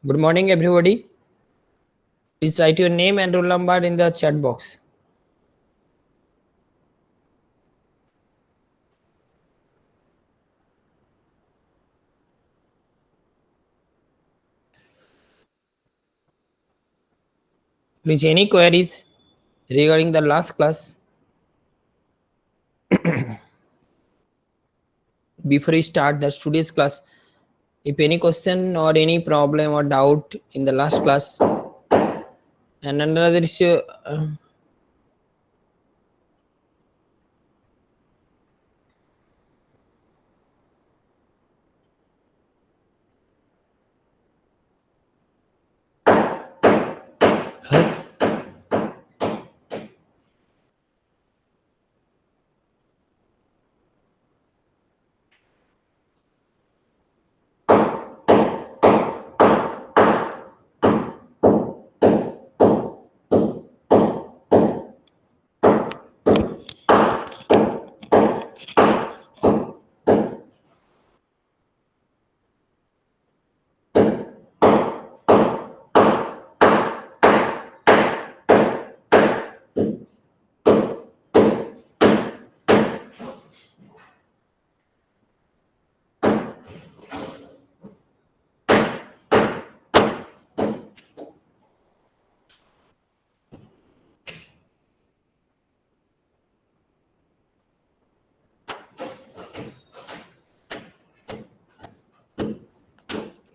Good morning, everybody. Please write your name and roll number in the chat box. Please, any queries regarding the last class? Before we start the today's class, if any question or any problem or doubt in the last class, and another issue,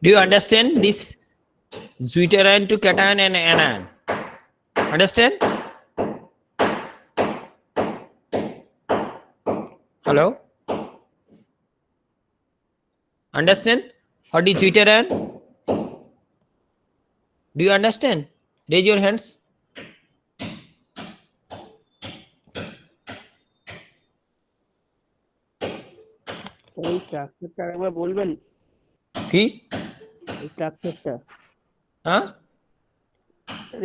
do you understand this deuterion to cation and anion? Understand? Hello? Understand? What is deuterion? Do you understand? Raise your hands. এই স্ট্রাকচারটা একবার বলবেন কি? এই স্ট্রাকচারটা হ্যাঁ?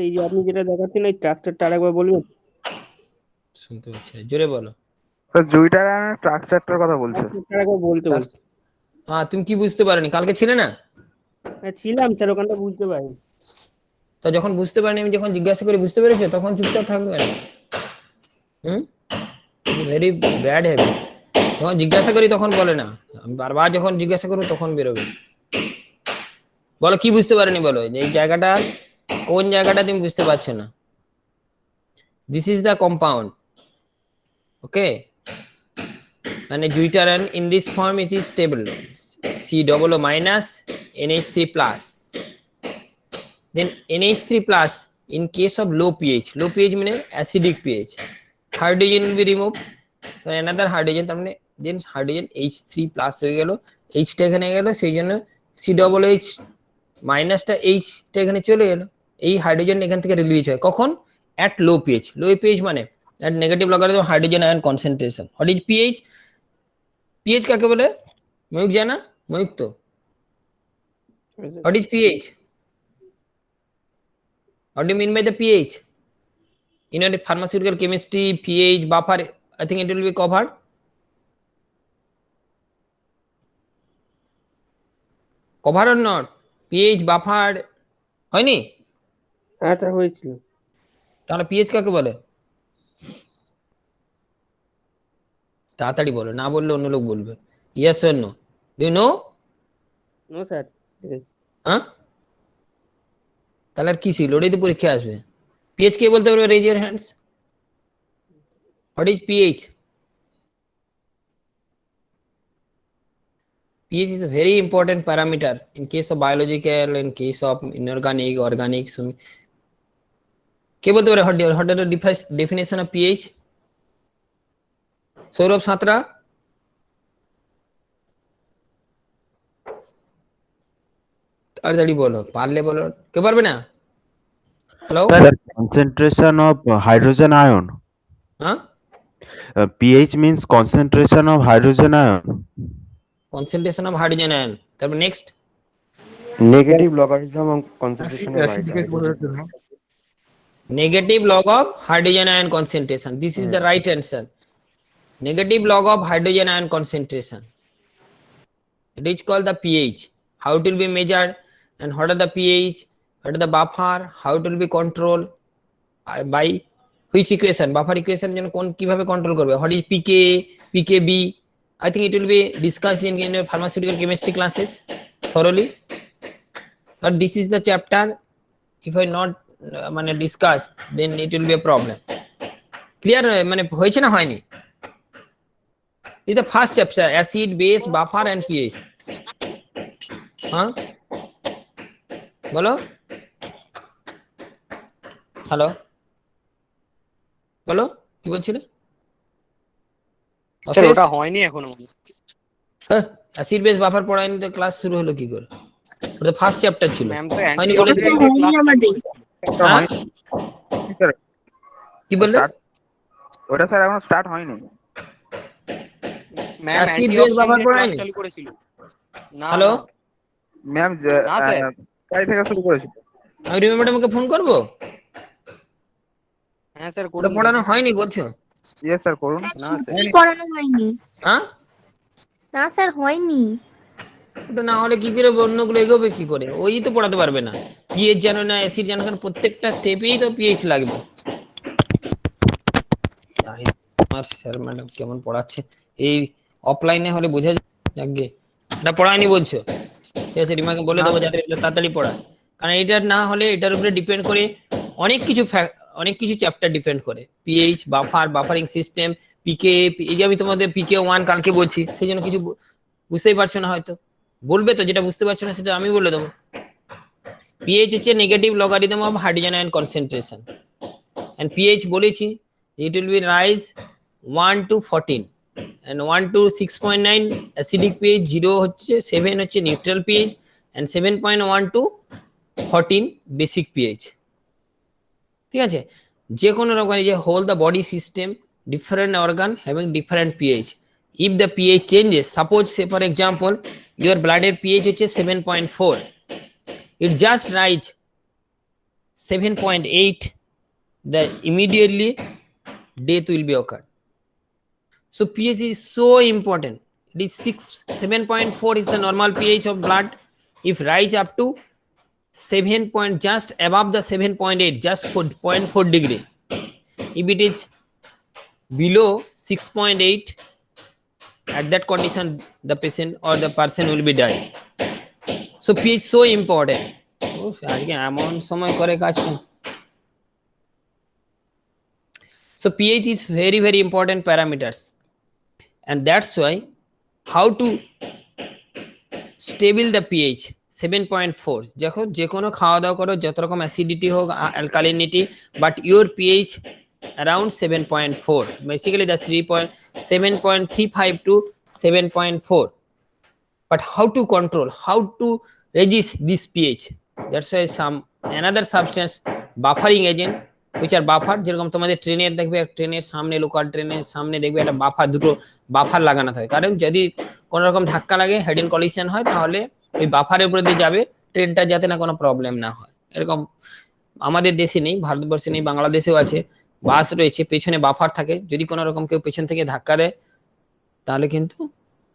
এই যে আপনি যেটা দেখাচ্ছেন এই স্ট্রাকচারটা আরেকবার বলবেন শুনতে পাচ্ছি না, জোরে বলো। জুইটার স্ট্রাকচারটার কথা বলছে। স্ট্রাকচারটা আরেকবার বলতে বলছি। হ্যাঁ, তুমি কি বুঝতে পারোনি? কালকে ছিলে না? হ্যাঁ ছিলাম স্যার, ওখানটা বুঝতে পারি। তো যখন বুঝতে পারিনি, আমি যখন জিজ্ঞাসা করে বুঝতে পেরেছো, তখন চুপচাপ থাকবে কেন? Very bad habit. যখন জিজ্ঞাসা করি তখন বলে না, আমি বারবার যখন জিজ্ঞাসা করবো তখন বেরোবে। বলো কি বুঝতে পারেনি, বলো এই জায়গাটা কোন জায়গাটা তুমি বুঝতে পারছো না। This is the compound, okay? মানে zwitterion in this form is stable, C+O minus NH3 plus. Then NH3 plus in case of low pH means acidic pH, hydrogen will be removed, so another hydrogen, তার মানে then hydrogen H3 plus হয়ে গেল, H টা এখানে গেল, সেই জন্য COOH minus টা H টা এখানে চলে গেল। এই হাইড্রোজেন এখান থেকে রিলিজ হয় কখন? at low pH. low pH মানে at negative logarithm hydrogen ion concentration. what is pH? pH কাকে বলে? ময়ূক জানা? ময়ূক তো what is pH? What do you mean by the pH? In a pharmaceutical chemistry, pH buffer, I think it will be covered. Covered or not? pH buffer হয়নি? আচ্ছা হয়েছিল। তাহলে pH কাকে বলে? তাড়াতাড়ি বলো, না বললে অন্য লোক বলবে। Yes or no? Do you know? No sir. হ্যাঁ, তাহলে আর কি ছিল? ওটাই তো পরীক্ষা আসবে। pH কে বলতে পারবে? Raise your hands. What is pH? pH is a very important parameter in case of biological, in case of inorganic, organic. কে বলতে পারে what is the definition of pH? Sourav Santra. তাড়াতাড়ি বলো, পারলে বলো, কেউ পারবে না? Hello, concentration of hydrogen ion. হ্যাঁ, pH means concentration of hydrogen ion. Concentration of hydrogen ion. তারপর next, negative logarithm of concentration of negative log of hydrogen ion concentration. This is the right answer. Negative log of hydrogen ion concentration, it is called the pH. How it will be measured? and what are the pH, what are the buffer, how it will be controlled, by which equation, buffer equation যেন কোন কিভাবে control করবে, what is pK, pKb. I think it will be discussed in your pharmaceutical chemistry classes thoroughly, but this is the chapter. If I not মানে discuss, then it will be a problem. Clear? মানে হয়েছে না হয়নি? Is the first chapter, acid, base, buffer and pH. হ্যাঁ বলো, hello বলো কি বলছিলে? স্যার ওটা হয়নি এখনো। হ্যাঁ, অ্যাসিড বেস বাফার পড়ায়নি তো ক্লাস শুরু হলো কি করে? ওটা ফার্স্ট চ্যাপ্টার ছিল। ম্যাম তো হয়নি বলে দিলে। হ্যাঁ? কি বললে? ওটা স্যার এখনো স্টার্ট হয়নি। ম্যাম অ্যাসিড বেস বাফার পড়ায়নি? চালু করেছিল না। হ্যালো ম্যাম না স্যার, কাল থেকে শুরু করেছিল। আমি রিমা ম্যাডামকে ফোন করব? হ্যাঁ স্যার ওটা করুন। পড়ানো হয়নি বলছো? ইয়েস স্যার করুন। না স্যার পড়ানো হয়নি। হ্যাঁ? না স্যার হয়নি। ওটা না হলে কি করে অন্যগুলো এগোবে কি করে? ওই তো পড়াতে পারবে না। পিএইচ জানো না, অ্যাসিড জানো না, প্রত্যেকটা স্টেপেই তো পিএইচ লাগবে। আমার স্যার ম্যাডাম কেমন পড়াচ্ছে, এই অফলাইনে হলে বোঝা যাবে। এটা পড়ায়নি বলছো? ঠিক আছে, রিমাকে বলে দেবো যাতে এটা তাড়াতাড়ি পড়ায়, কারণ এটা না হলে এটার উপরে ডিপেন্ড করে অনেক কিছু চ্যাপ্টার ডিপেন্ড করে। পিএইচ, বাফার, বাফারিং সিস্টেম, পিকে। এই যে আমি তোমাদের পিকে 1 কালকে বলছি, সেই জন্য কিছু বুঝতেই পারছো না, হয়তো বলবে তো, যেটা বুঝতে পারছো না সেটা আমি বলে দেবো। পিএইচ হচ্ছে negative logarithm of hydrogen ion concentration, and pH বলেছি it will be rise 1 to 14 and 1 to 6.9 acidic pH, 0 হচ্ছে 7 হচ্ছে neutral pH, and 7.1 to 14 basic pH. ঠিক আছে, যে কোনো রকম যে whole the body system, different organ having different pH. If the pH changes, suppose say for example your ব্লাডের pH হচ্ছে 7.4, it just rise 7.8, the immediately death will be occurred. So pH is so important. It is 7.4 is the normal pH of blood. If rise up to 7 point, just above the 7.8, just 0.4 degree. If it is below 6.8, at that condition the patient or the person will be dying. So pH so important. আজকে এমন সময় করে কাজটা। So pH is very very important parameters, and that's why how to stable the pH 7.4. যখন যে কোনো খাওয়া দাওয়া করো, যত রকম অ্যাসিডিটি হোক, alkalinity, but your pH around 7.4, basically the 7.35 to 7.4. But how to control, how to resist this pH? That's why some another substance, buffering agent, which are buffer, যেরকম তোমাদের ট্রেনের দেখবে, ট্রেনের সামনে, লোকাল ট্রেনের সামনে দেখবে একটা বাফার, দুটো বাফার লাগানো থাকে, কারণ যদি কোনো রকম ধাক্কা লাগে, হেড এন্ড কলিশন হয়, তাহলে ওই বাফারের উপরে দিয়ে যাবে ট্রেনটা, যাতে না কোনো প্রবলেম না হয়। এরকম আমাদের দেশে নেই, ভারতবর্ষে নেই, বাংলাদেশেও আছে, বাস রয়েছে, পেছনে বাফার থাকে, যদি কোনো রকম কেউ পেছন থেকে ধাক্কা দেয় তাহলে কিন্তু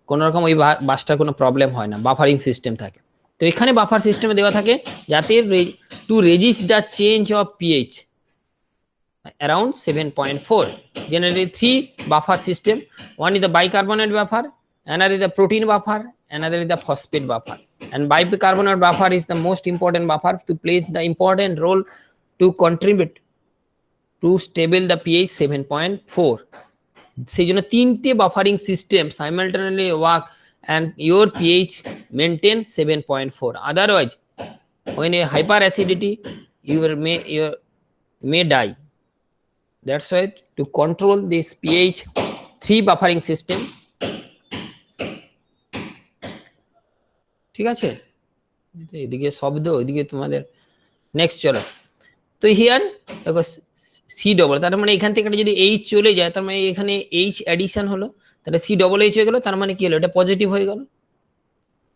কোনো রকম ওই বাসটার কোনো প্রবলেম হয় না, বাফারিং সিস্টেম থাকে। তো এখানে বাফার সিস্টেমে দেওয়া থাকে যাতে two resist the change of pH around 7.4. Generally 3 buffer system. One is the bicarbonate buffer, another is the protein buffer, another is the phosphate buffer. And bicarbonate buffer is the most important buffer to plays the important role to contribute to stable the pH 7.4. সেই জন্য 3টে buffering system simultaneously work and your pH maintain 7.4. Otherwise, when a hyperacidity, you may die. That's why to control this pH 3 buffering system. ঠিক আছে, এদিকে শব্দ, ওইদিকে তোমাদের next. চলো, তো হিয়ার দেখো সি ডবল, তার মানে এখান থেকে যদি এইচ চলে যায়, তার মানে এখানে এইচ অ্যাডিশন হলো, তাহলে সি ডবল এইচ হয়ে গেল, তার মানে কি হলো, এটা পজিটিভ হয়ে গেল।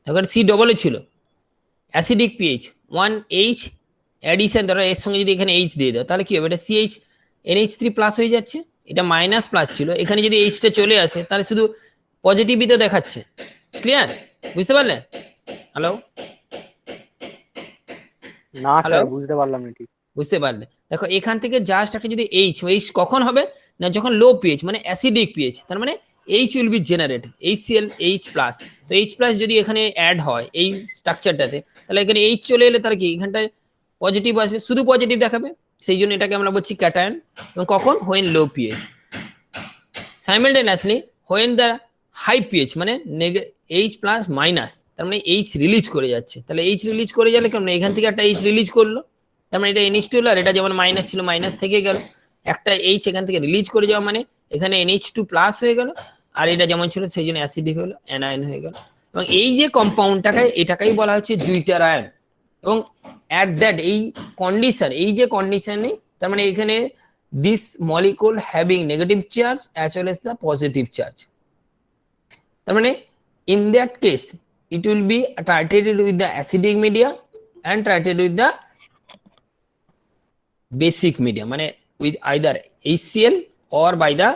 দেখো সি ডবলে ছিল অ্যাসিডিক পিএইচ 1H অ্যাডিশন, ধরো এর সঙ্গে যদি এখানে এইচ দিয়ে দাও, তাহলে কি হবে, এটা CH NH3 প্লাস হয়ে যাচ্ছে, এটা মাইনাস প্লাস ছিল, এখানে যদি এইচটা চলে আসে তাহলে শুধু পজিটিভই তো দেখাচ্ছে। ক্লিয়ার, বুঝতে পারলে? হ্যালো না Hello? স্যার বুঝতে পারলাম না ঠিক। বুঝতে পারলে? দেখো এখান থেকে জাস্ট একটা যদি এইচ কখন হবে না, যখন লো পিএইচ মানে অ্যাসিডিক পিএইচ, তার মানে H will be generate HCl H plus. তো H প্লাস যদি এখানে অ্যাড হয় এই স্ট্রাকচারটাতে, তাহলে এখানে এইচ চলে এলে তার কি এখানটায় পজিটিভ আসবে, শুধু পজিটিভ দেখাবে, সেই জন্য এটাকে আমরা বলছি ক্যাটায়ন। এবং কখন, when low pH. Simultaneously when the high pH মানে এইচ প্লাস মাইনাস, তার মানে এইচ রিলিজ করে যাচ্ছে, তাহলে এইচ রিলিজ করে গেলে কেমন, এখান থেকে একটা এইচ রিলিজ করলো, তার মানে এটা NH2 হলো, আর এটা যেমন মাইনাস ছিল মাইনাস থেকে গেল, একটা এইচ এখান থেকে রিলিজ করে যাওয়া মানে এখানে NH2 প্লাস হয়ে গেল, আর এটা যেমন ছিল সেই জন্য অ্যাসিডিক হলো, অ্যানায়ন হয়ে গেল। এবং এই যে কম্পাউন্ডটাকে এটাকেই বলা হচ্ছে জুইটার আয়ন। এবং অ্যাট দ্যাট এই কন্ডিশন, এই যে কন্ডিশনে, তার মানে এখানে this molecule having negative charge as well as the positive charge, তার মানে in that case it will be titrated with the acidic media and titrated with the basic medium, মানে with either HCl or by the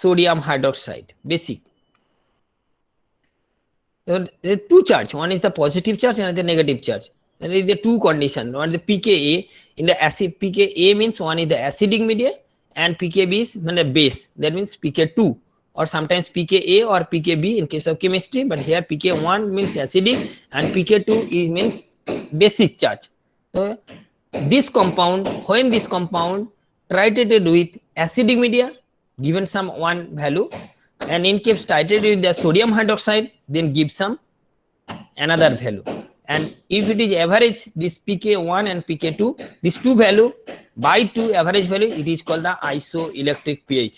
sodium hydroxide basic. There are two charge, one is the positive charge and the negative charge. There is the two condition, one is the pKa in the acid. pKa means one is the acidic media and pKb is the base, that means pK2 or sometimes pKa or pKb in case of chemistry, but here pK1 means acidic and pK2 means basic charge. So this compound, when this compound titrated with acidic media given some one value, and in case titrated with the sodium hydroxide then give some another value, and if it is average this pK1 and pK2, these two value by two average value, it is called the isoelectric pH.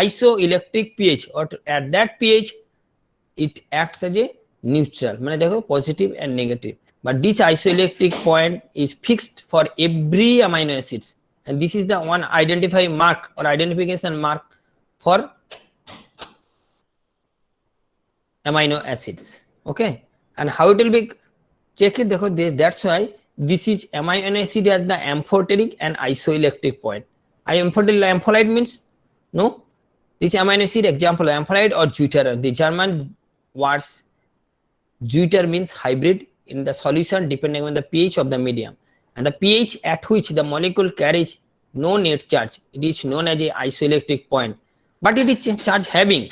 Isoelectric pH, or at that pH it acts as a neutral, মানে দেখো positive and negative. But this isoelectric point is fixed for every amino acids, and this is the one identify mark or identification mark for amino acids. Okay, and how it will be check it, देखो that's why this is amino acid as the amphoteric and isoelectric point. Amphoterite means no, this amino acid example amphoterite or deuterium. The German words deuter means hybrid in the solution depending on the pH of the medium, and the pH at which the molecule carries no net charge, it is known as a isoelectric point, but it is charge having,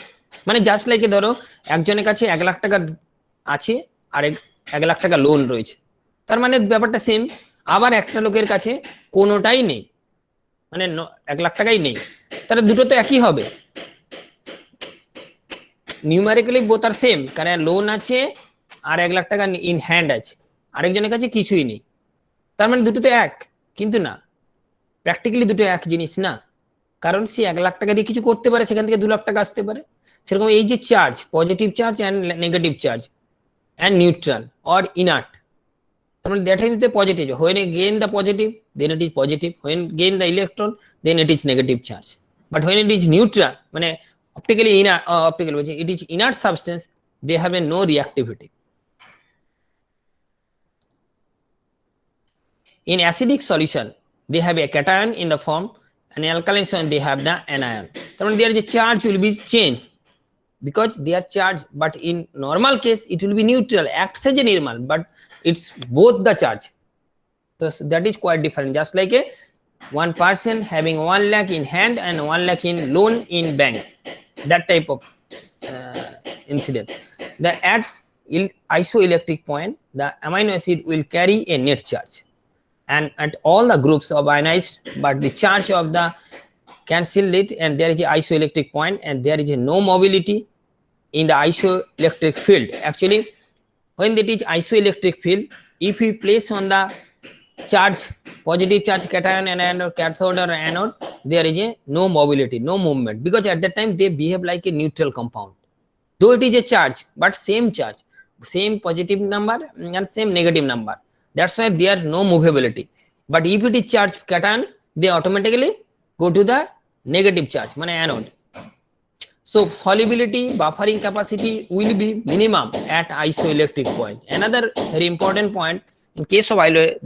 মানে just like ধরো একজনের কাছে 1 লাখ টাকা আছে আর 1 লাখ টাকা loan রয়েছে, তার মানে ব্যাপারটা সেম। আবার একটা লোকের কাছে কোনোটাই নেই, মানে 1 লাখ টাকাই নেই, তাহলে দুটো তো একই হবে, নিউমেরিক্যালি বোথ আর সেম, কারণ লোন আছে আর 1 লাখ টাকা ইন হ্যান্ড আছে, আরেকজনের কাছে কিছুই নেই, তার মানে দুটো তো এক, কিন্তু না, প্র্যাকটিক্যালি দুটো এক জিনিস না, কারণ সে 1 লাখ টাকা দিয়ে কিছু করতে পারে, সেখান থেকে 2 লাখ টাকা আসতে পারে। সেরকম এই যে charge, positive charge and negative charge and neutral or inert, তার মানে that is the positive, when a gain the positive then it is positive, when gain the electron then it is negative charge, but when it is neutral মানে optically বলছি, it is inert substance, they have a no reactivity. In acidic solution they have a cation in the form, and in alkaline solution they have the anion, তার মানে their charge will be changed because they are charged, but in normal case it will be neutral, acts as a normal, but it's both the charge, so that is quite different, just like a one person having 1 lakh in hand and 1 lakh in loan in bank, that type of incident. The at isoelectric point the amino acid will carry a net charge, and at all the groups of ionized, but the charge of the cancel it, and there is a isoelectric point and there is a no mobility in the isoelectric field. Actually when that is isoelectric field, if we place on the charge positive charge cation and or cathode or anode, there is a no mobility, no movement, because at that time they behave like a neutral compound, though it is a charge but same charge, same positive number and same negative number, that's why there no movability. But if it is charge cation, they automatically go to the negative charge, মানে anode. So solubility, buffering capacity will be minimum at isoelectric point. Another very important point, in case of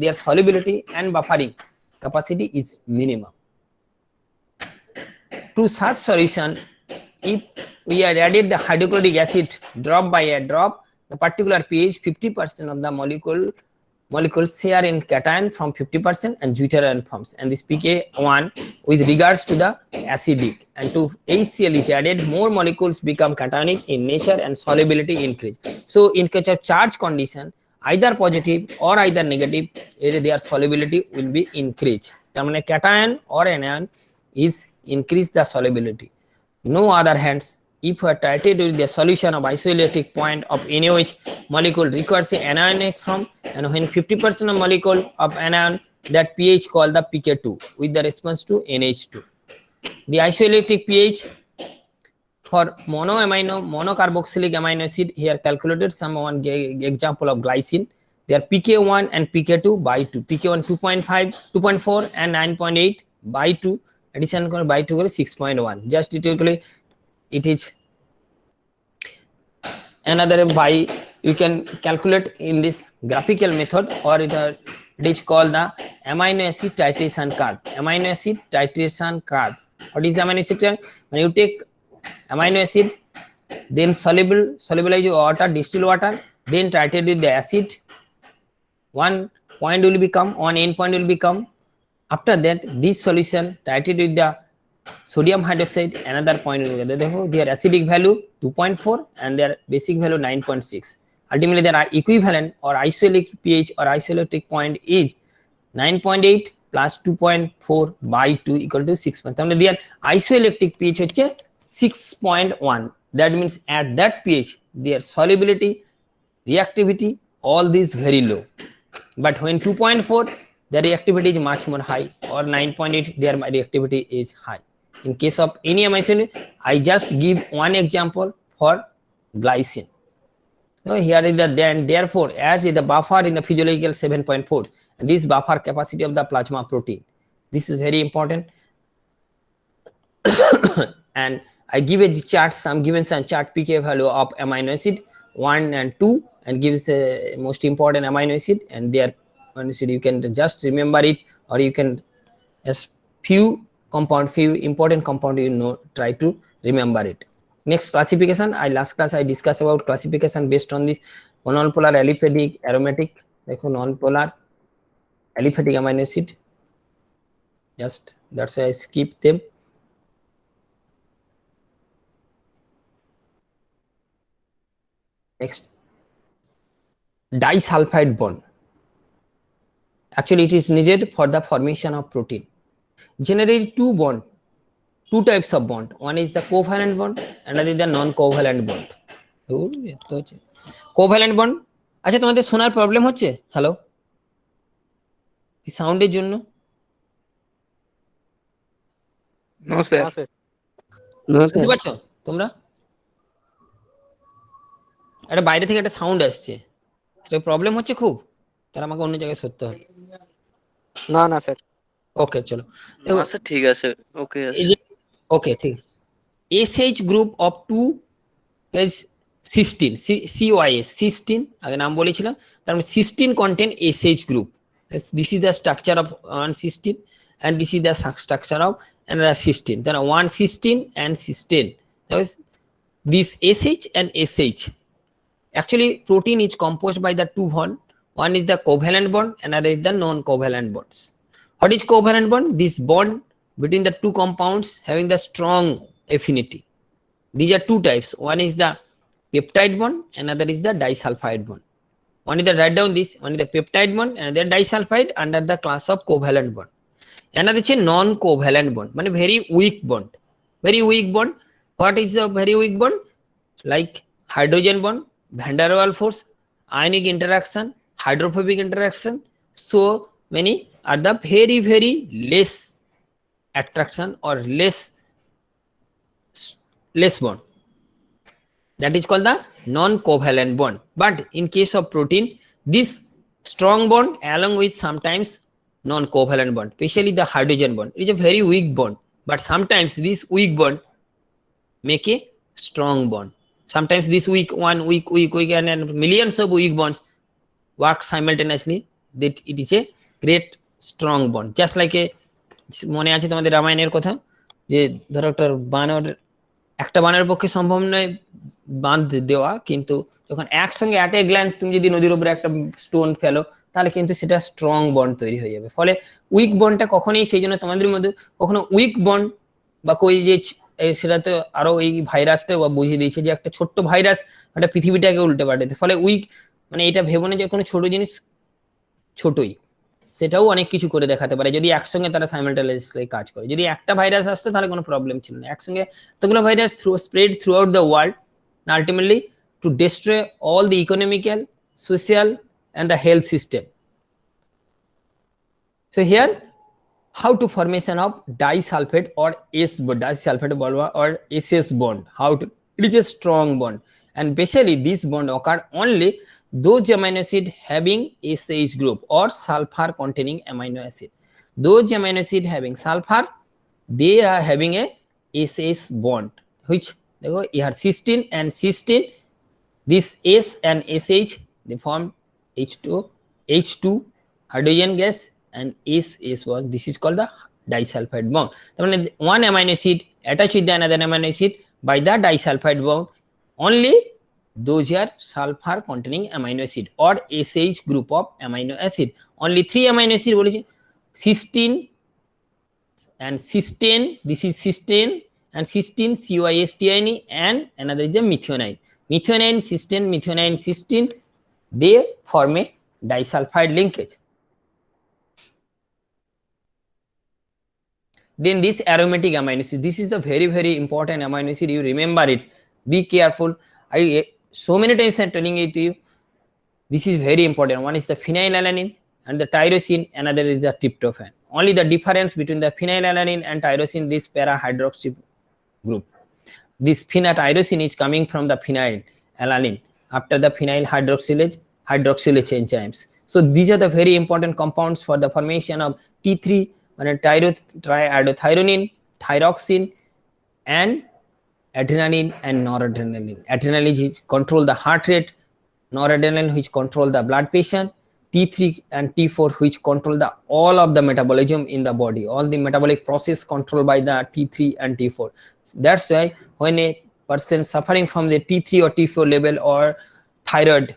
their solubility and buffering capacity is minimum. To such solution, if we are added the hydrochloric acid drop by a drop, the particular pH 50% of the molecule molecules share in cation from 50% and deuterium forms, and this pK1 with regards to the acidic, and to HCl is added, more molecules become cationic in nature and solubility increase. So in case of charge condition, either positive or either negative, their solubility will be increased. তার মানে cation or anion is increase the solubility. No other hands, if we are titrated with the solution of isoelectric point of NaOH molecule requires an anionic form, and when 50% of molecule of anion, that pH called the pK2 with the response to NH2. The isoelectric pH for monocarboxylic amino acid here calculated, some one example of glycine, their pK1 and pK2 by 2, pK1 2.5, 2.4 and 9.8 by 2, addition by 2 6.1, just it is another by, you can calculate in this graphical method, or it is called the amino acid titration curve. Amino acid titration curve. What is the amino acid? When you take amino acid, then solubilize water, distilled water, then titrate with the acid, one point will become, one end point will become, after that this solution titrate with the sodium hydroxide, another point will be, their acidic value 2.4 and their basic value 9.6. Ultimately their equivalent or isoelectric pH or isoelectric point is 9.8 plus 2.4 by 2 equal to 6. Their isoelectric pH হচ্ছে 6.1. That means at that pH their solubility, reactivity, all these very low. But when 2.4, the reactivity is much more high, or 9.8 their reactivity is high. In case of any amino acid, I just give one example for glycine. So here is the, then therefore as is the buffer in the physiological 7.4, this buffer capacity of the plasma protein, this is very important. And I give a chart, some given some chart pK value of amino acid 1 and 2, and gives the most important amino acid, and their amino acid you can just remember it, or you can as few important compound, you know, try to remember it. Next, classification. Last class I discussed about classification based on this non-polar aliphatic aromatic, non-polar aliphatic amino acid. Just that's why I skip them. Next, disulfide bond. Actually, it is needed for the formation of protein. Generally, two types of bond. One is the covalent bond, another is the non-covalent bond. Covalent bond. আচ্ছা, তোমাদের শোনার problem হচ্ছে? Hello, এই সাউন্ডের জন্য? No sir. শুনতে পাচ্ছ তোমরা? একটা বাইরে থেকে একটা সাউন্ড আসছে, সেটা প্রবলেম হচ্ছে খুব, তাহলে আমাকে অন্য জায়গায় সরতে হবে। না না স্যার। ওকে চলো, আচ্ছা ঠিক আছে, ওকে ওকে ঠিক। SH group of 2 is cysteine, CYS, cysteine আগে নাম বলেছিলাম, তার মানে cysteine contain SH group. This is the structure of one cysteine, and this is the structure of another cysteine. Then one cysteine and cysteine. This SH and SH. Actually, protein is composed by the two bond. One is the covalent bond, another is the non-covalent bonds. What is covalent bond? This bond between the two compounds having the strong affinity. These are two types. One is the peptide bond, another is the disulfide bond. One is the, write down this, one is the peptide bond, another disulfide under the class of covalent bond. Another is non-covalent bond, মানে very weak bond. Very weak bond. What is a very weak bond? Like hydrogen bond, van der Waals force, ionic interaction, hydrophobic interaction. So many are the very, very less attraction or less bond. That is called the non-covalent bond. But in case of protein, this strong bond along with sometimes non-covalent bond, especially the hydrogen bond, it is a very weak bond. But sometimes this weak bond make a strong bond. Sometimes this weak and millions of weak bonds work simultaneously. That it is a great strong bond. Just like a মনে আছে তোমাদের রামায়ণের কথা, যে ধরো একটা বানর একটা বানের পক্ষে সম্ভব নয় বাঁধ দেওয়া, কিন্তু যখন একসঙ্গে অ্যাট এ গ্ল্যান্স তুমি যদি নদীর উপরে একটা স্টোন ফেলো তাহলে কিন্তু সেটা স্ট্রং বন্ড তৈরি হয়ে যাবে। ফলে উইক বন্ডটা কখনোই, সেই জন্য তোমাদের মধ্যে কখনো উইক বন্ড বা কই যে সেটা তো আরো এই ভাইরাসটা বুঝিয়ে দিয়েছে যে একটা ছোট্ট ভাইরাস একটা পৃথিবীটাকে উল্টে পাঠাতে। ফলে উইক মানে এটা ভেবো না যে কোনো ছোট জিনিস ছোটই, সেটাও অনেক কিছু করে দেখাতে পারে যদি একসঙ্গে তারা সাইমালটেনিয়াসলি কাজ করে। যদি একটা ভাইরাস আসতো তাহলে কোনো প্রবলেম ছিল না, একসঙ্গে এতগুলো virus spread through out the world ultimately to destroy all the economical, social and the health system. So here how to formation of disulfide or disulfide bond or SS bond, how to, it is a strong bond and basically this bond occur only those amino acid having SH group or sulfur containing amino acid. Those amino acid having sulfur, they are having a SS bond, which here cysteine and cysteine, this S and SH they form H2 hydrogen gas and S bond. This is called the disulfide bond. One amino acid attached with the another amino acid by the disulfide bond, only those are sulfur containing amino acid or SH group of amino acid. Only 3 amino acid বলেছি, cysteine and cysteine, this is cysteine and cysteine CYSTINE and another is the methionine. Methionine, cysteine, methionine, cysteine, they form a disulfide linkage. Then this aromatic amino acid, this is the very important amino acid, you remember it, be careful. I so many times I'm telling it to you, this is very important. One is the phenylalanine and the tyrosine, another is the tryptophan. Only the difference between the phenylalanine and tyrosine, this para hydroxy group. This phenyltyrosine is coming from the phenylalanine after the phenyl hydroxylase enzymes. So these are the very important compounds for the formation of T3 triiodothyronine, thyroxine and adrenaline and noradrenaline. Adrenaline which control the heart rate, noradrenaline which control the blood pressure, T3 and T4 which control the all of the metabolism in the body, all the metabolic process controlled by the T3 and T4. That's why when a person suffering from the T3 or T4 level or thyroid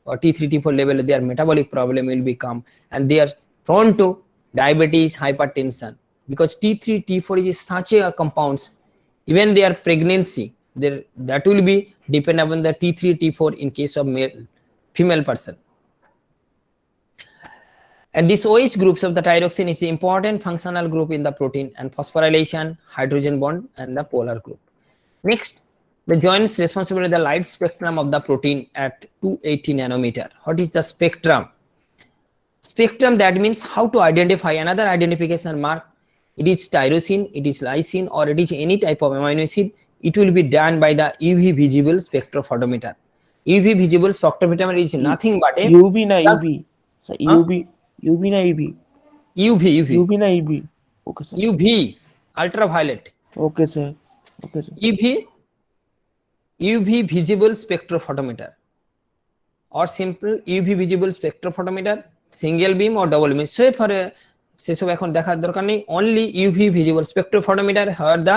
or T3 T4 level, their metabolic problem will become and they are prone to diabetes, hypertension, because T3 T4 is such a compounds, even their pregnancy that will be depend upon the T3 T4 in case of female person. And this OH groups of the thyroxine is the important functional group in the protein and phosphorylation, hydrogen bond and the polar group. Next, the joints responsible for the light spectrum of the protein at 280 nanometer. What is the spectrum? Spectrum, that means how to identify another identification mark. It is tyrosine, it is lysine or it is any type of amino acid. It will be done by the UV visible spectrophotometer. UV visible spectrophotometer is nothing but a UV na UV. So UV na UV. UV na UV. Okay sir. UV ultraviolet. Okay sir. Okay sir. UV visible spectrophotometer or simple UV visible spectrophotometer, single beam or double beam. So for সেসব এখন দেখার দরকার নেই, only UV visible spectrophotometer, here the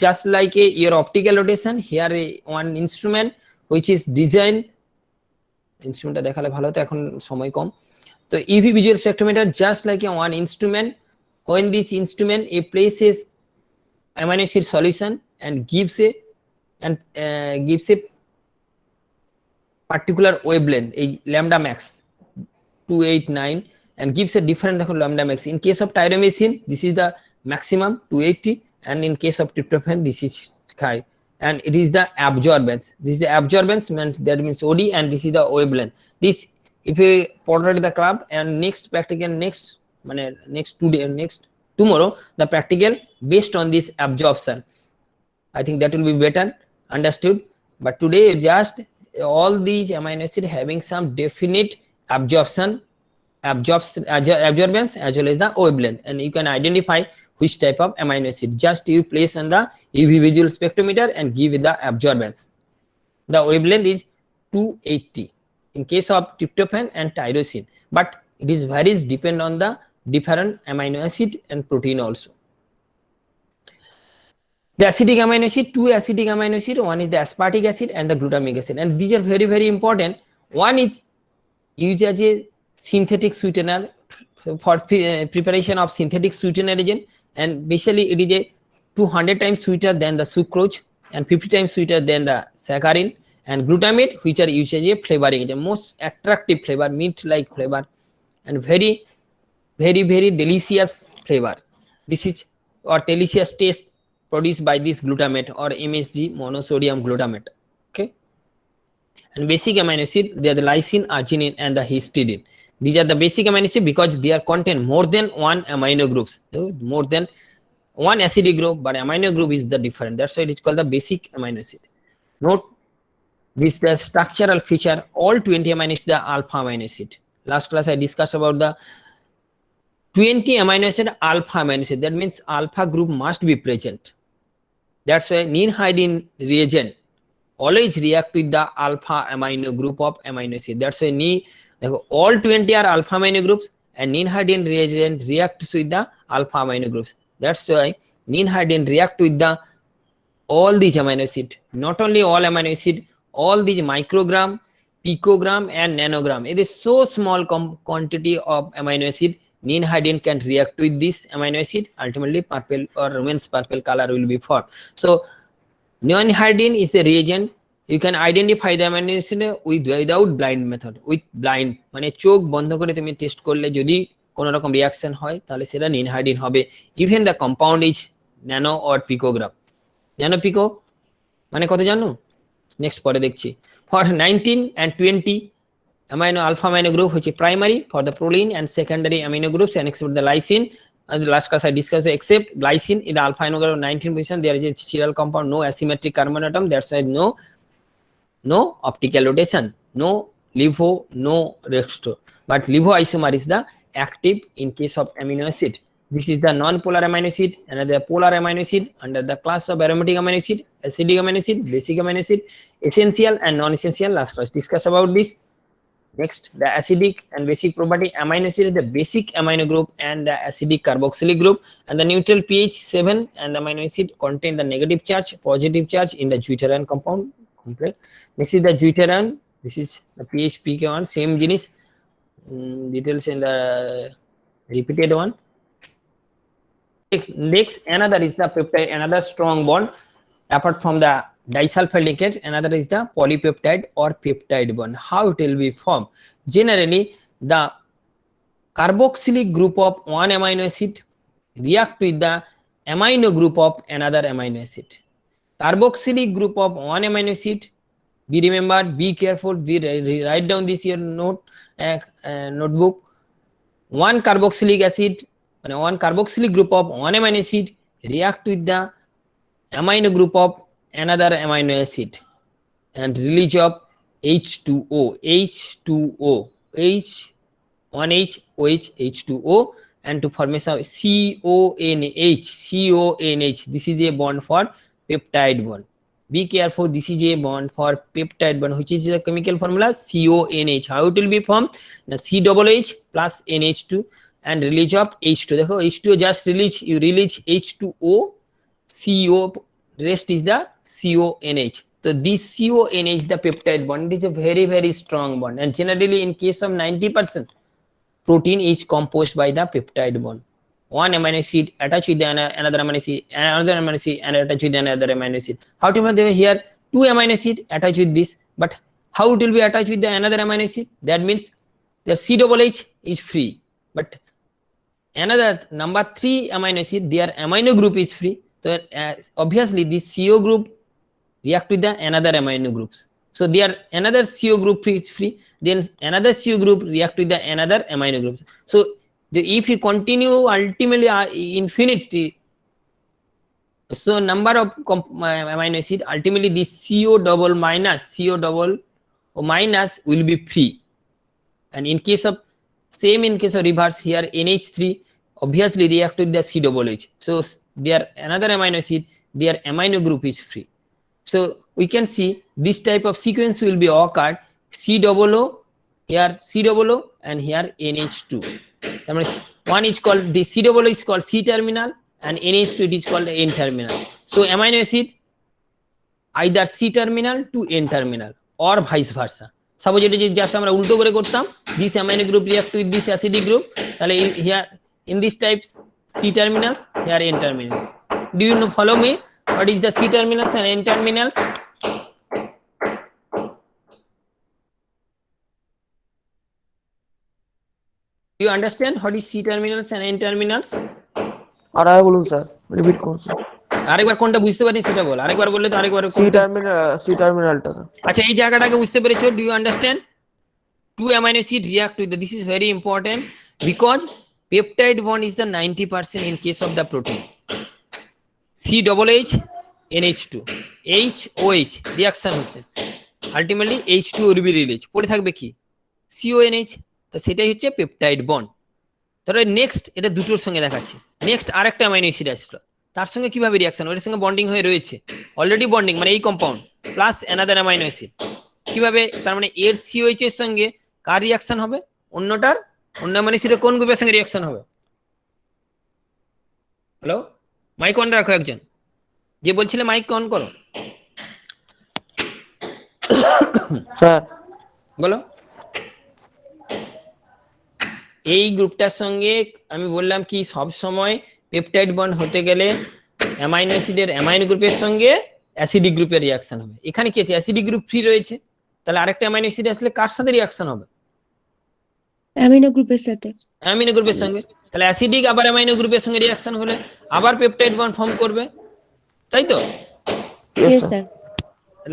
just like your optical rotation, here one instrument which is designed, instrument দেখালে ভালো হতো, এখন সময় কম। তো UV visual spectrometer just like a one instrument, when this instrument it places amino acid solution and gives a particular wavelength, a lambda max 289 and gives a different lambda max. In case of tyromycin, this is the maximum 280 and in case of tryptophan this is high, and it is the absorbance. This is the absorbance, that means OD, and this is the wavelength. This if you portrait the club and next practical tomorrow the practical based on this absorption, I think that will be better understood. But today just all these amino acid having some definite absorbance as well as the wavelength, and you can identify which type of amino acid. Just you place on the UV visual spectrometer and give it the absorbance. The wavelength is 280 in case of tryptophan and tyrosine, but it is varies depend on the different amino acid and protein also. The acidic amino acid, two acidic amino acid, one is the aspartic acid and the glutamic acid, and these are very, very important. One is used as a synthetic sweetener for preparation of synthetic sweetener agent, and basically it is a 200 times sweeter than the sucrose and 50 times sweeter than the saccharin, and glutamate, which are used as a flavoring agent, most attractive flavor, mint like flavor, and very, very, very delicious flavor. This is or delicious taste produced by this glutamate or MSG, monosodium glutamate. Okay, and basic amino acid, they are the lysine, arginine, and the histidine. These are the basic amino acid because they are contain more than one amino groups, more than one acidic group, but amino group is the different. That's why it is called the basic amino acid. Note this the structural feature. All 20 amino acid the alpha amino acid. Last class I discussed about the 20 amino acid alpha amino acid. That means alpha group must be present. That's why ninhydrin reagent always react with the alpha amino group of amino acid. That's why all 20 are alpha amino groups, and ninhydrin reagent reacts with the alpha amino groups. That's why ninhydrin react with the all these amino acid. Not only all amino acid, all these microgram, picogram, and nanogram. It is so small quantity of amino acid. Ninhydrin can react with this amino acid. Ultimately, purple or Raman's purple color will be formed. So, ninhydrin is the reagent. You can identify the amino acid without blind method. With blind, মানে চোখ বন্ধ করে তুমি test করলে যদি কোন রকম reaction হয় তাহলে সেটা ninhydrin হবে. Even the compound is nano or picogram. Nano pico মানে কত জানো? Next পরে দেখছি. For 19 and 20 amino alpha amino group which is primary for the proline and secondary amino groups, and except the lysine, as the last class I discussed, except glycine in the alpha amino group 19 position, there is a chiral compound, no asymmetric carbon atom, that's why no optical rotation, no LIFO, no resto, but LIFO isomer is the active in case of amino acid. This is the non-polar amino acid, another polar amino acid under the class of aromatic amino acid, acidic amino acid, basic amino acid, essential and non-essential. Last class discuss about this. Next, the acidic and basic property. Amino acid is the basic amino group and the acidic carboxylic group, and the neutral pH 7 and the amino acid contain the negative charge, positive charge in the deuterium compound. Complex. Next is the deuterium. This is the pH pK1, same genus. Details in the repeated one. Next, another is the peptide, another strong bond apart from the disulfide linkage. Another is the polypeptide or peptide bond. How it will be formed? Generally, the carboxylic group of one amino acid react with the amino group of another amino acid. Carboxylic group of one amino acid, be remembered, be careful, write down this your notebook. One carboxylic acid, one carboxylic group of one amino acid react with the amino group of another amino acid and release of H2O, one H, OH, H2O, and to formation of CONH. This is a bond for peptide bond. Be careful, this is a bond for peptide bond, which is the chemical formula CONH. How it will be formed? The COOH plus NH2 and release of H2. देखो H2 just release, you release H2O, CO, rest is the CONH. So this CONH, the peptide bond, is a very, very strong bond, and generally in case of 90% protein is composed by the peptide bond. One amino acid attached with another amino acid, another amino acid and attached with another amino acid. How to make here two amino acid attached with this, but how it will be attached with the another amino acid? That means the COOH is free, but another number 3 amino acid, their amino group is free. So obviously this CO group react with the another amino groups. So their another CO group is free, then another CO group react with the another amino groups. So if you continue ultimately infinity, so number of amino acid, ultimately this CO double minus will be free. And in case of same in case of reverse, here NH3 obviously react with the COOH. So their another amino acid, their amino group is free. So we can see this type of sequence will be occurred, COO, here COO, and here NH2. That means one is called, the COO is called C terminal and NH2 it is called the N terminal. So amino acid either C terminal to N terminal or vice versa. Suppose এটা যদি just আমরা উল্টো করে করতাম, this amino group react with this acidic group, তাহলে here in this types C terminals, here N terminals. Do you know, follow me, what is the C terminals and N terminals? Do you understand what is C terminals and N terminals? আর আগে বলুন sir, repeat করুন sir. আরেকবার কোনটা বুঝতে পারি সেটা বল, আরেকবার বললে তো আরেকবার সি টার্মিনালটা। আচ্ছা এই জায়গাটাকে বুঝতে পেরেছো? Do you understand? Two amino acid react with this is very important because peptide bond is the 90% in case of the protein. COOH NH2 HOH reaction হচ্ছে, ultimately H2 will be release, পড়ে থাকবে কি CONH, তো সেটাই হচ্ছে peptide bond. তাহলে next এটা দুটোর সঙ্গে দেখাচ্ছি, নেক্সট আরেকটা অ্যামাইনো অ্যাসিড আসলো, তার সঙ্গে কিভাবে রিঅ্যাকশন, ওর সঙ্গে বন্ডিং হয়ে রয়েছে, অলরেডি বন্ডিং মানে এই compound plus another amino acid, কিভাবে, তার মানে এর COH এর সঙ্গে কার রিঅ্যাকশন হবে, অন্যটার, অন্য অ্যামাইনো অ্যাসিডের কোন গ্রুপের সঙ্গে রিঅ্যাকশন হবে? হ্যালো, মাইক অন রাখো, একজন যে বলছিলে মাইক অন করো। স্যার বলো। এই গ্রুপটার সঙ্গে আমি বললাম কি সব সময় পেপটাইড বন্ড হতে গেলে অ্যামাইনো অ্যাসিডের অ্যামাইনো গ্রুপের সঙ্গে অ্যাসিডিক গ্রুপের রিঅ্যাকশন হবে। এখানে কি আছে, অ্যাসিডিক গ্রুপ ফ্রি রয়েছে, তাহলে আরেকটা অ্যামাইনো অ্যাসিড আসলে কার সাথে রিঅ্যাকশন হবে? অ্যামিনো গ্রুপের সাথে। অ্যামিনো গ্রুপের সঙ্গে, তাহলে অ্যাসিডিক আবার অ্যামাইনো গ্রুপের সঙ্গে রিঅ্যাকশন হলে আবার পেপটাইড বন্ড ফর্ম করবে, তাই তো? Yes sir.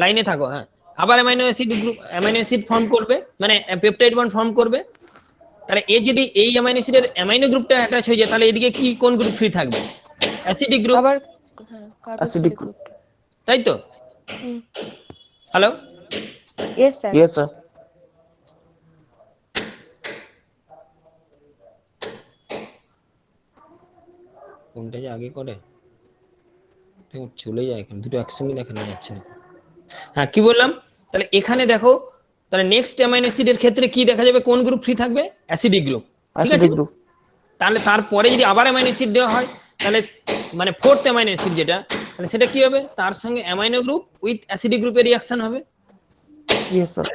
লাইনে থাকো, হ্যাঁ। আবার amino acid group, amino acid form করবে, মানে পেপটাইড বন্ড ফর্ম করবে। তাহলে এই যদি এই অ্যামাইনো অ্যাসিডের অ্যামাইনো গ্রুপটা অ্যাটাচ হয়ে যায়, তাহলে এদিকে কি কোন গ্রুপ ফ্রি থাকবে? অ্যাসিডিক গ্রুপ, আবার অ্যাসিডিক গ্রুপ। তাই তো? Hello, yes sir. Yes sir. কোনটা যে আগে করে চলে যায়, এখানে দুটো একসঙ্গে দেখা যাচ্ছে না। হ্যাঁ, কি বললাম, তাহলে এখানে দেখো, তাহলে নেক্সট অ্যামাইনো অ্যাসিডের ক্ষেত্রে কি দেখা যাবে, কোন গ্রুপ ফ্রি থাকবে? অ্যাসিডিক গ্রুপ, ঠিক আছে? তাহলে তারপরে যদি আবার অ্যামাইনো অ্যাসিড দেওয়া হয়, তাহলে মানে ফোর্থ অ্যামাইনো অ্যাসিড যেটা, তাহলে সেটা কি হবে, তার সঙ্গে অ্যামাইনো গ্রুপ উইথ অ্যাসিডিক গ্রুপের রিঅ্যাকশন হবে। Yes sir.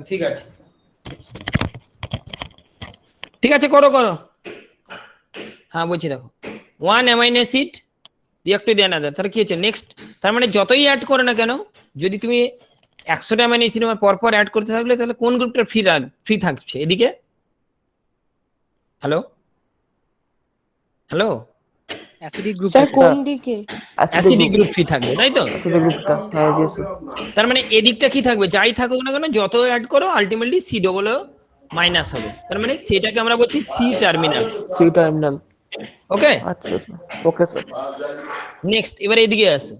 ঠিক আছে, ঠিক আছে, করো করো। হ্যাঁ বলছি, দেখো, one amino acid react with another, তাহলে কি হচ্ছে নেক্সট, তার মানে যতই অ্যাড করে না কেন, যদি তুমি 100টা অ্যামাইনো অ্যাসিড পরপর অ্যাড করতে থাকলে, তাহলে কোন গ্রুপটা ফ্রি থাকছে এদিকে? হ্যালো হ্যালো, স্যার কোন দিকে? অ্যাসিডিক গ্রুপ ফ্রি থাকবে, তাই তো? তার মানে এদিকটা কি থাকবে, যাই থাকুক না কেন, যত অ্যাড করো আলটিমেটলি COO মাইনাস হবে, তার মানে সেটাকে আমরা বলছি সি টার্মিনাল। সি টার্মিনাল, ওকে, আচ্ছা ওকে স্যার। নেক্সট এবার এদিকে আসো,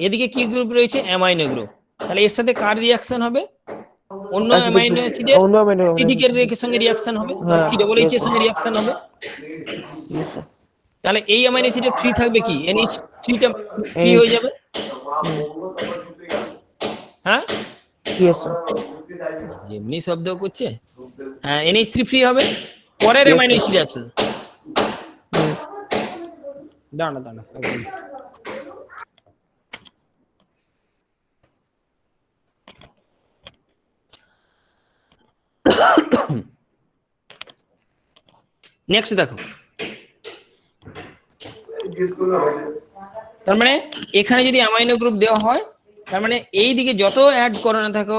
এদিকে কি গ্রুপ রয়েছে, অ্যামাইনো গ্রুপ, তাহলে এর সাথে কার রিঅ্যাকশন হবে, অন্য অ্যামাইনো অ্যাসিডের অ্যাসিডিক এর সঙ্গে রিঅ্যাকশন হবে, COOH এর সঙ্গে রিঅ্যাকশন হবে। তাহলে এই অ্যামাইনো অ্যাসিডের ফ্রি থাকবে কি, NH3 টা ফ্রি হয়ে যাবে, হ্যাঁ ইয়েস স্যার। যেমনি শব্দ করছে, হ্যাঁ NH3 ফ্রি হবে। পরের অ্যামাইনো অ্যাসিড আসলো, দাঁড়া দাঁড়া, নেক্সট দেখো, তার মানে এখানে যদি অ্যামাইনো গ্রুপ দেওয়া হয়, তার মানে এই দিকে যত অ্যাড করো না থাকো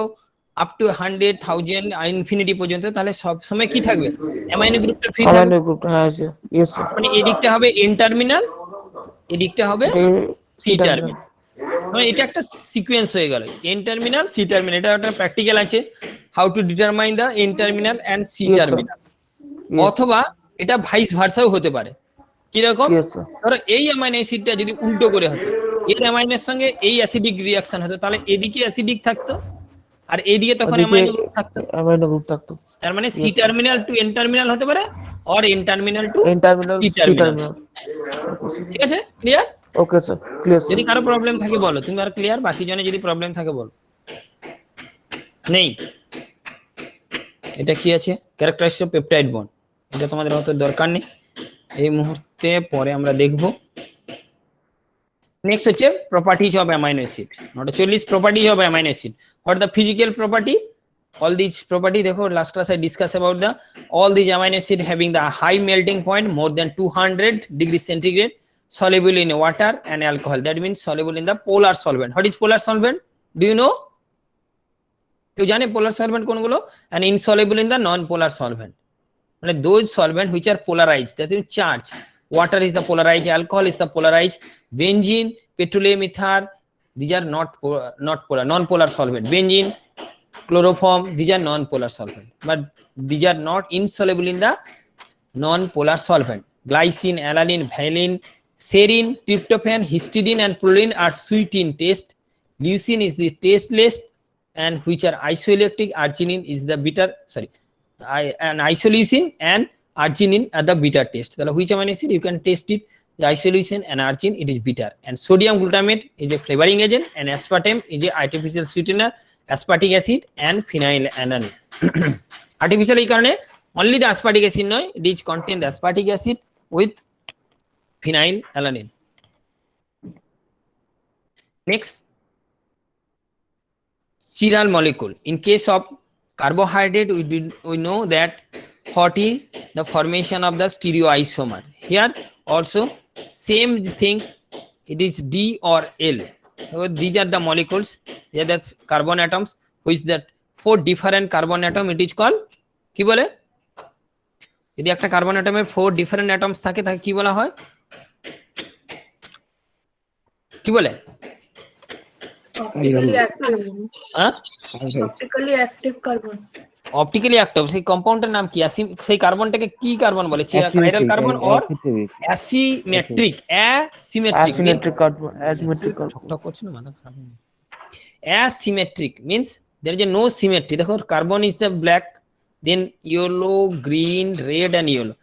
আপ টু 100, 1000, ইনফিনিটি পর্যন্ত, তাহলে সব সময় কি থাকবে, অ্যামাইনো গ্রুপটা ফ্রি থাকবে। অ্যামাইনো গ্রুপ, হ্যাঁ ইয়েস স্যার। মানে এদিকটা হবে N টার্মিনাল, এদিকটা হবে সি টার্মিনাল, মানে এটা একটা সিকোয়েন্স হয়ে গেল, N টার্মিনাল সি টার্মিনাল। এটা একটা প্র্যাকটিক্যাল আছে, how to determine the N terminal end C terminal, অথবা এটা ভাইস ভার্সাও হতে পারে। কিরকম, ধরো এই অ্যামাইনো অ্যাসিডটা যদি উল্টো করে হতো, এর অ্যামাইনের সঙ্গে এই অ্যাসিডিক রিঅ্যাকশন হতো, তাহলে এদিকে অ্যাসিডিক থাকতো আর এইদিকে তখন ওদিকে অ্যামাইনো গ্রুপ থাকতো। অ্যামাইনো গ্রুপ থাকতো। তার মানে C terminal to N terminal হতে পারে, or N terminal to N terminal C C terminal. Terminal. ঠিক আছে, clear? Okay sir, clear sir. যদি কারো প্রবলেম থাকে বলো, তুমি আর ক্লিয়ার? বাকি জনে যদি প্রবলেম থাকে বলো। নেই? এটা কি আছে? Characteristic of peptide bond. এটা তোমাদের অত দরকার নেই এই মুহূর্তে, পরে আমরা দেখব। নেক্সট হচ্ছে properties of amino acid. 49 properties of amino acid. What the physical property? All these property, देखो last class I discussed about the all these amino acid having the high melting point more than 200 degrees centigrade, soluble in water and alcohol. That means soluble in the polar solvent. What is polar solvent? Do you know? কেউ জানে polar solvent কোনগুলো? And insoluble in the non-polar solvent. মানে those solvent which are polarized, that is charge. Water is the polarized, alcohol is the polarized, benzene, petroleum ether, these are not polar, non-polar solvent. Benzene, chloroform, these are non-polar solvent, but these are not insoluble in the non-polar solvent. Glycine, alanine, valine, serine, tryptophan, histidine and proline are sweet in taste. Leucine is the tasteless, and which are isoelectric. Arginine is the bitter, and isoleucine and arginine are the bitter taste. So which amino acid you can taste it? The isoleucine and arginine, it is bitter. And sodium glutamate is a flavoring agent, and aspartame is a artificial sweetener. Aspartic acid and phenylalanine. Artificial এই কারণে only the aspartic acid নয়, it is contain the aspartic acid with phenylalanine. Next, chiral molecule. In case of carbohydrate, we know that what is the formation of the stereoisomer. Here also same things, it is D or L. So these are the molecules, they are the carbon atoms, which that 4 different carbon atom, it is called কি বলে? যদি একটা carbon অ্যাটমে 4 different atoms থাকে তাকে কি বলা হয়? কি বলে? Optically active carbon. Optically active, সেই কম্পাউন্ডের নাম কি? সেই কার্বনটাকে কি কার্বন বলে? Chiral carbon or asymmetric? Asymmetric carbon, asymmetric carbon. ঠকঠক করছে না, মাথা খারাপ নেই। Asymmetric means there is a no symmetry. দেখো carbon is the black, then yellow, green, red and yellow.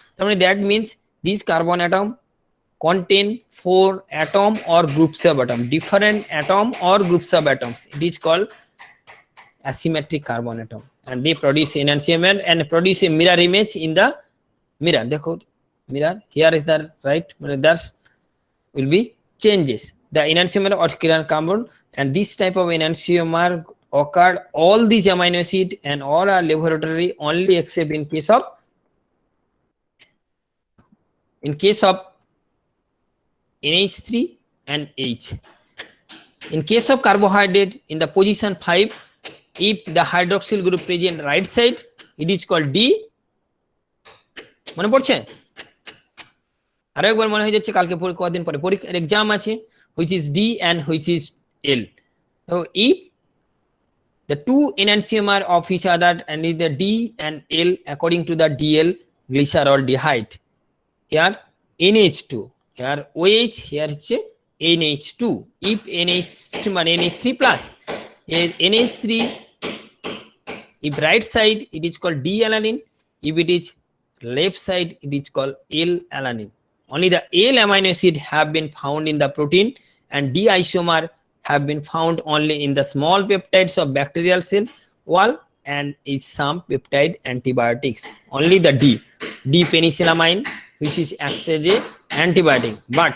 That means these carbon atom contain 4 atom or groups of atom, different atom or groups of atoms. It is called asymmetric carbon atom, and they produce enantiomer and produce a mirror image in the mirror. দেখো mirror, here is the right, thus will be changes the enantiomer or chiral carbon, and this type of enantiomer occurred all these amino acid and all are laboratory only except in case of NH3 and H. In case of carbohydrate, in the position 5, if the hydroxyl group present right side, it is called D. মনে পড়ছে? আরো একবার মনে হয়ে যাচ্ছে, কালকে কদিন পরে পরীক্ষার এক্সাম আছে, which is D and which is L. So if the two enantiomer of each other and is the D and L according to the DL glyceraldehyde, here NH2, here OH, here হচ্ছে NH2. If NH2 মানে NH3 plus, NH3, if right side it is called D-alanine, if it is left side it is called L-alanine. Only the L amino acid have been found in the protein, and D isomer have been found only in the small peptides of bacterial cell wall and in some peptide antibiotics. Only the D penicillamine, which is acts as a antibiotic, but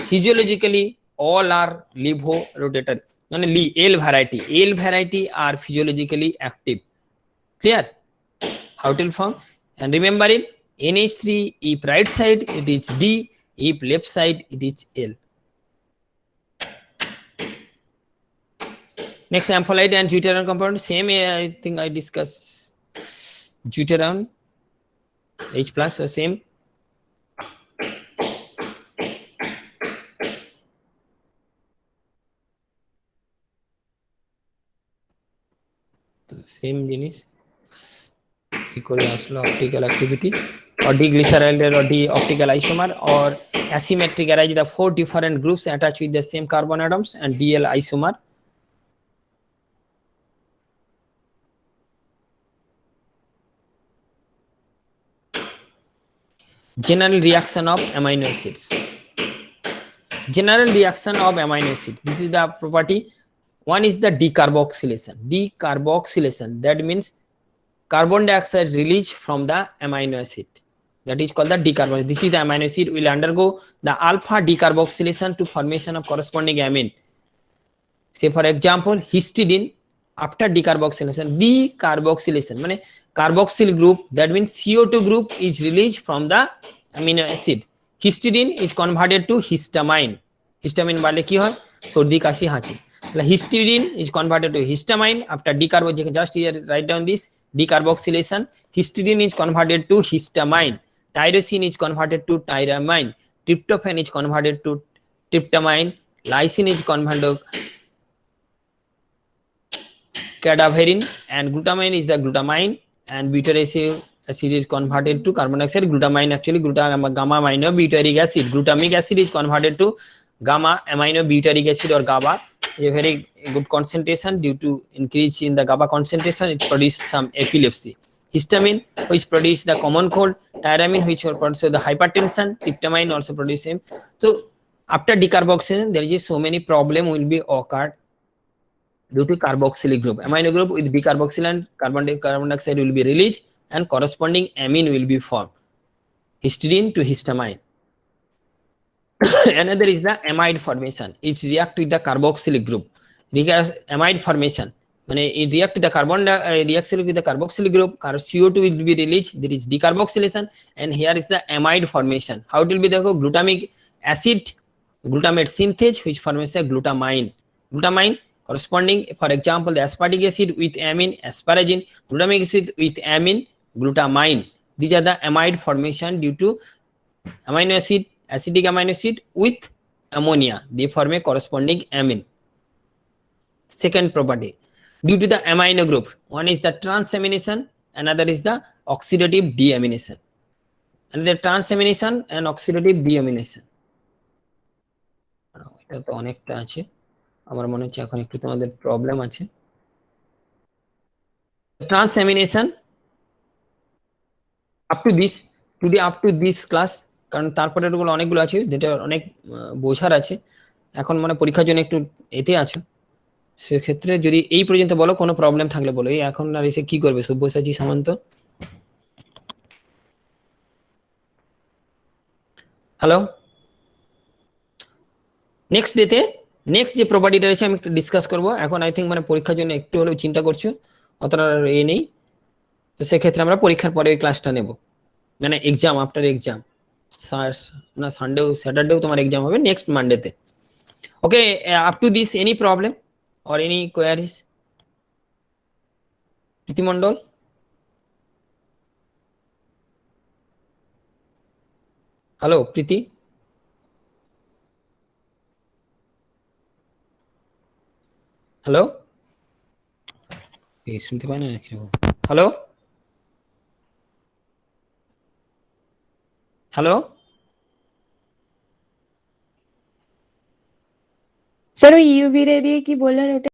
physiologically all are levorotatory. Only L variety are physiologically active. Clear how it will form? And remember it, NH3, if right side it is D, if left side it is L. Next, ampholyte and deuteron compound, same I think I discussed deuteron H plus, so same. Same জিনিস কি করে আসলো optical activity or diglyceride or d-optical isomer, or asymmetric arise the 4 different groups attached with the same carbon atoms and DL isomer. General reaction of amino acids. General reaction of amino acid. This is the property. One is the decarboxylation. Decarboxylation, that means carbon dioxide released from the amino acid. That is called the decarboxylation. This is the amino acid will undergo the alpha decarboxylation to formation of corresponding amine. Say for example, histidine after decarboxylation. Decarboxylation means carboxyl group, that means CO2 group is released from the amino acid. Histidine is converted to histamine. Histamine বলে কি হয়? সর্দি কাশি হাঁচি। তাহলে histidine is converted to histamine after decarboxylation. Just here write down this decarboxylation. Histidine is converted to histamine. Tyrosine is converted to tyramine. Tryptophan is converted to tryptamine. Lysine is converted to cadaverine, and glutamine is the glutamine, and butyric acid is converted to carbon dioxide. Glutamine actually gamma amino butyric acid. Glutamic acid is converted to gamma amino butyric acid or GABA. A very good concentration. Due to increase in the GABA concentration, it produces some epilepsy. Histamine, which produce the common cold. Tyramine, which produces the hypertension. Tryptamine also produce same. So after decarboxylation, there is so many problem will be occurred due to carboxylic group. Amino group with decarboxylation, carbon dioxide will be released and corresponding amine will be formed. Histidine to histamine. Another is the amide formation. It react with the carboxylic group. Amide formation. When it react with the reaction with the carboxylic group, CO2 will be released. There is decarboxylation, and here is the amide formation. How it will be? The glutamic acid, glutamate synthase, which forms the glutamine. Glutamine corresponding, for example, the aspartic acid with amine, asparagine, glutamic acid with amine, glutamine. These are the amide formation due to amino acid, acidic amino acid with ammonia. They form a corresponding amine. Second property, due to the amino group, one is the transamination, another is the oxidative deamination. Another transamination and oxidative deamination. এটা তো অনেকটা আছে, আমার মনে হচ্ছে এখন একটু তোমাদের প্রবলেম আছে। Transamination up to this, today up to this class, কারণ তারপরে এগুলো অনেকগুলো আছে যেটা অনেক বোঝার আছে। এখন মানে পরীক্ষার জন্য একটু এতে আছো, সেক্ষেত্রে যদি এই পর্যন্ত বলো, কোনো প্রবলেম থাকলে বলো। এই এখন আর এসে কি করবে সব্যসাচী সামন্ত? হ্যালো, নেক্সট ডেতে নেক্সট যে প্রপার্টিটা রয়েছে আমি একটু ডিসকাস করবো। এখন আই থিঙ্ক মানে পরীক্ষার জন্য একটু হলেও চিন্তা করছো, অতটা এ নেই, তো সেক্ষেত্রে আমরা পরীক্ষার পরে ওই ক্লাসটা নেব, মানে এক্সাম আফটার এক্সাম। না সানডেও স্যাটারডেও তোমার এক্সাম হবে নেক্সট মানডেতে। Okay, up to this any problem or any queries? Priti Mondal, hello Priti, hello, এই শুনতে পাই না নাকি? হ্যালো হ্যালো, স্যার ওই ইউভি রে দিয়ে কি বললেন ওটা?